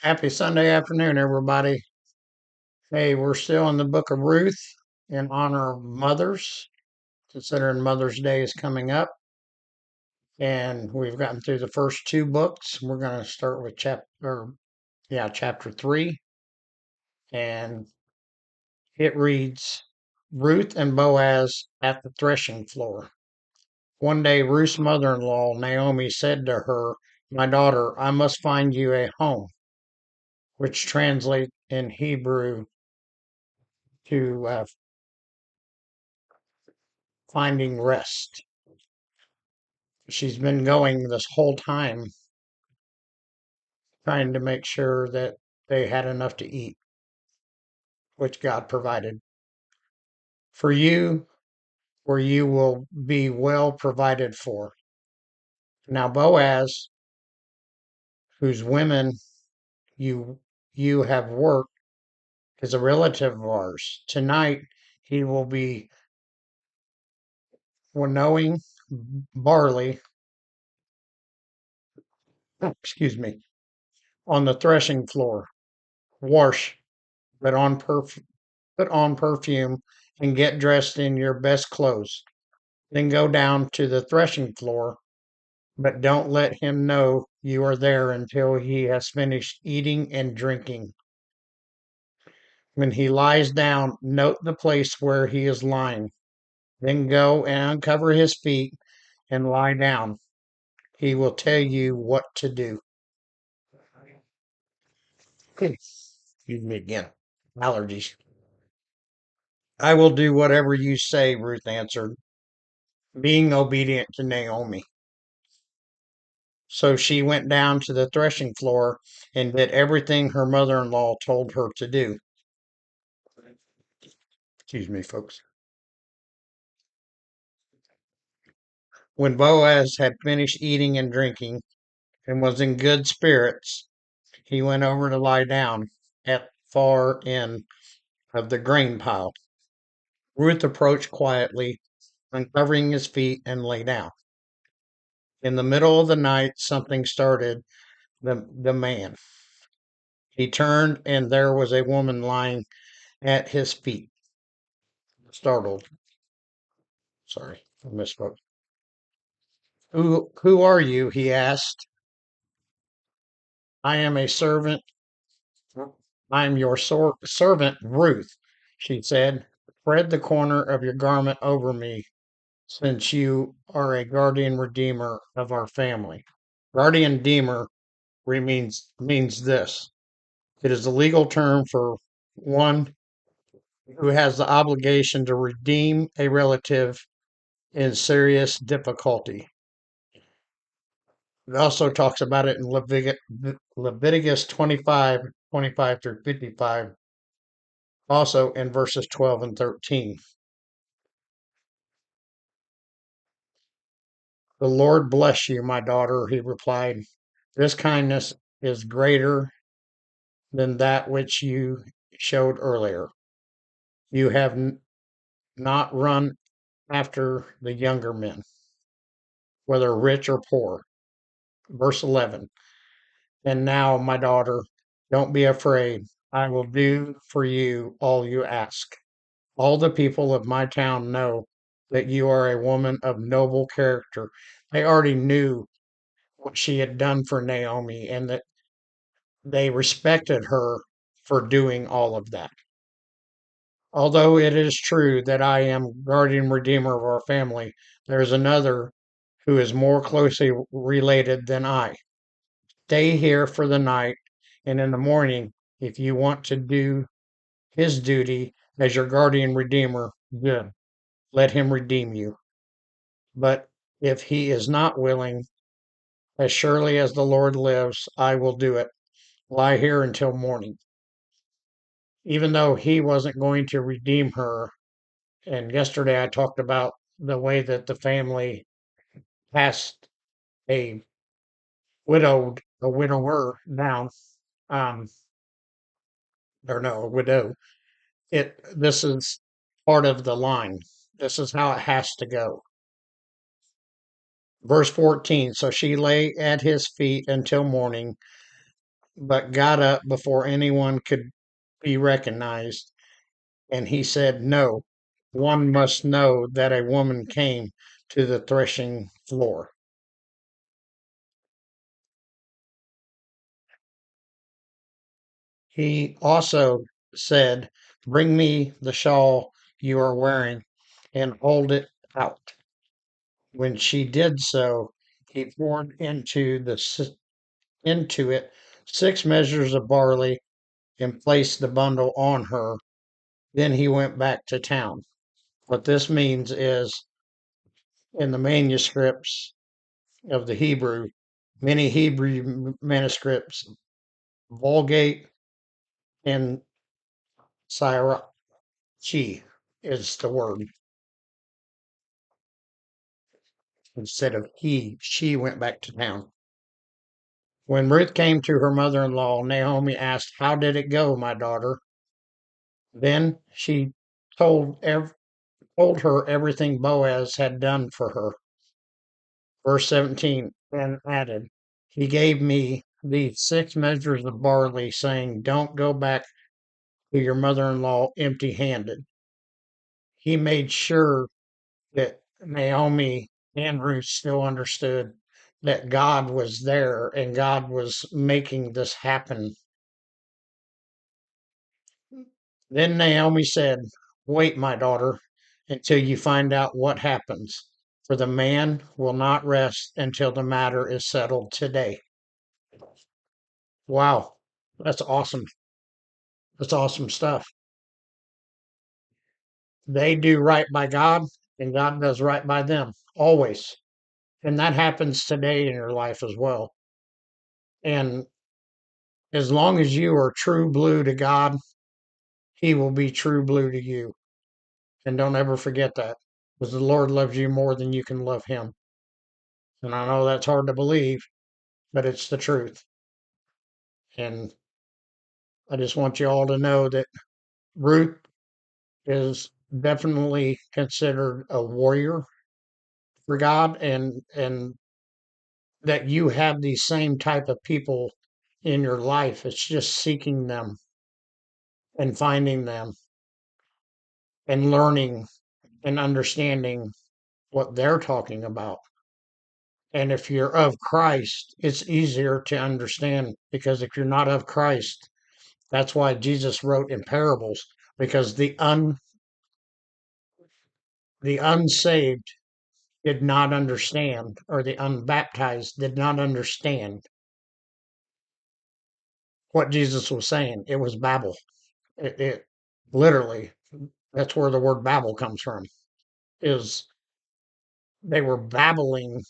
Happy Sunday afternoon, everybody. Hey, we're still in the book of Ruth in honor of mothers, considering Mother's Day is coming up. And we've gotten through the first two books. We're going to start with chapter 3. And it reads Ruth and Boaz at the threshing floor. One day, Ruth's mother in law, Naomi, said to her, "My daughter, I must find you a home," which translates in Hebrew to finding rest. She's been going this whole time trying to make sure that they had enough to eat, which God provided. For you, where you will be well provided for. Now Boaz, whose women you you have worked, is a relative of ours. Tonight he will be winnowing barley, excuse me, on the threshing floor. Wash, put on put on perfume, and get dressed in your best clothes. Then go down to the threshing floor, but don't let him know you are there until he has finished eating and drinking. When he lies down, note the place where he is lying. Then go and uncover his feet and lie down. He will tell you what to do. Excuse me again. Allergies. I will do whatever you say, Ruth answered, being obedient to Naomi. So she went down to the threshing floor and did everything her mother in law told her to do. Excuse me, folks. When Boaz had finished eating and drinking and was in good spirits, he went over to lie down at far end of the grain pile. Ruth approached quietly, uncovering his feet, and lay down. In the middle of the night, something started the man. He turned, and there was a woman lying at his feet. Startled. Sorry, I misspoke. Who are you? He asked. I am a servant. I am your servant, Ruth, she said. Spread the corner of your garment over me, since you are a guardian redeemer of our family. Guardian redeemer means this. It is a legal term for one who has the obligation to redeem a relative in serious difficulty. It also talks about it in Leviticus 25 through 55, also in verses 12 and 13. The Lord bless you, my daughter, he replied. This kindness is greater than that which you showed earlier. You have not run after the younger men, whether rich or poor. Verse 11. And now, my daughter, don't be afraid. I will do for you all you ask. All the people of my town know that you are a woman of noble character. They already knew what she had done for Naomi and that they respected her for doing all of that. Although it is true that I am guardian redeemer of our family, there is another who is more closely related than I. Stay here for the night, and in the morning, if you want to do his duty as your guardian redeemer, good. Let him redeem you. But if he is not willing, as surely as the Lord lives, I will do it. Lie here until morning. Even though he wasn't going to redeem her, and yesterday I talked about the way that the family passed a a widower down, um, or no, a widow. This is part of the line. This is how it has to go. Verse 14. So she lay at his feet until morning, but got up before anyone could be recognized. And he said, "No, one must know that a woman came to the threshing floor." He also said, "Bring me the shawl you are wearing and hold it out." When she did so, he poured into it 6 measures of barley and placed the bundle on her. Then he went back to town. What this means is, in the manuscripts of the Hebrew, many Hebrew manuscripts, Vulgate and Sirach is the word instead of he. She went back to town. When Ruth came to her mother in law, Naomi asked, "How did it go, my daughter?" Then she told, told her everything Boaz had done for her. Verse 17, and added, "He gave me these 6 measures of barley, saying, 'Don't go back to your mother in law empty handed.'" He made sure that Naomi and Ruth still understood that God was there and God was making this happen. Then Naomi said, "Wait, my daughter, until you find out what happens, for the man will not rest until the matter is settled today." Wow, that's awesome. That's awesome stuff. They do right by God, and God does right by them, always. And that happens today in your life as well. And as long as you are true blue to God, He will be true blue to you. And don't ever forget that, because the Lord loves you more than you can love Him. And I know that's hard to believe, but it's the truth. And I just want you all to know that Ruth is definitely considered a warrior for God, and that you have these same type of people in your life. It's just seeking them and finding them and learning and understanding what they're talking about. And if you're of Christ, it's easier to understand, because if you're not of Christ, that's why Jesus wrote in parables, because the unsaved did not understand, or the unbaptized did not understand what Jesus was saying. It was Babel. It literally, that's where the word Babel comes from. Is they were babbling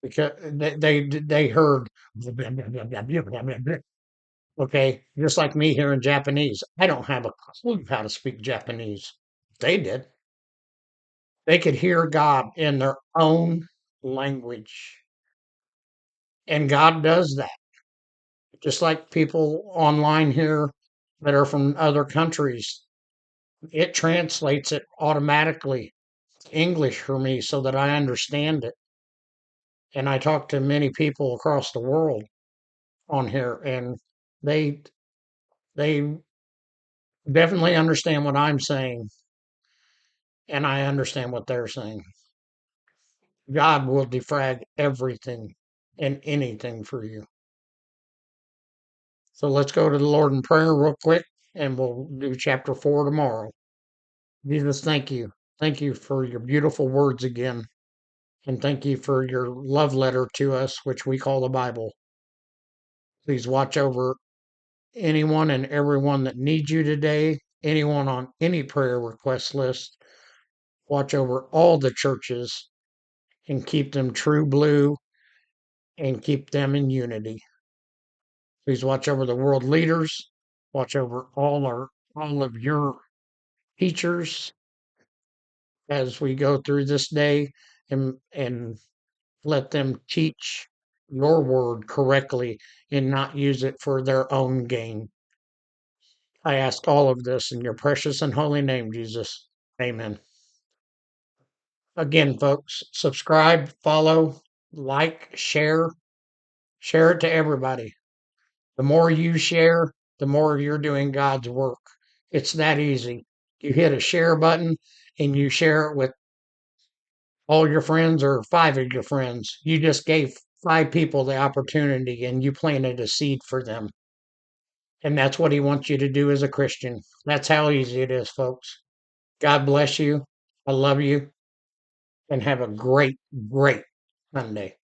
because they heard, okay, just like me here in Japanese. I don't have a clue how to speak Japanese. They did. They could hear God in their own language. And God does that. Just like people online here that are from other countries, it translates it automatically English for me so that I understand it. And I talk to many people across the world on here, and they they definitely understand what I'm saying, and I understand what they're saying. God will defrag everything and anything for you. So let's go to the Lord in prayer real quick, and we'll do chapter 4 tomorrow. Jesus, thank you. Thank you for your beautiful words again. And thank you for your love letter to us, which we call the Bible. Please watch over anyone and everyone that needs you today, anyone on any prayer request list. Watch over all the churches and keep them true blue and keep them in unity. Please watch over the world leaders. Watch over all of your teachers as we go through this day, and let them teach your word correctly and not use it for their own gain. I ask all of this in your precious and holy name, Jesus. Amen. Again, folks, subscribe, follow, like, share it to everybody. The more you share, the more you're doing God's work. It's that easy. You hit a share button and you share it with all your friends or five of your friends. You just gave five people the opportunity and you planted a seed for them. And that's what he wants you to do as a Christian. That's how easy it is, folks. God bless you. I love you and have a great, great Sunday.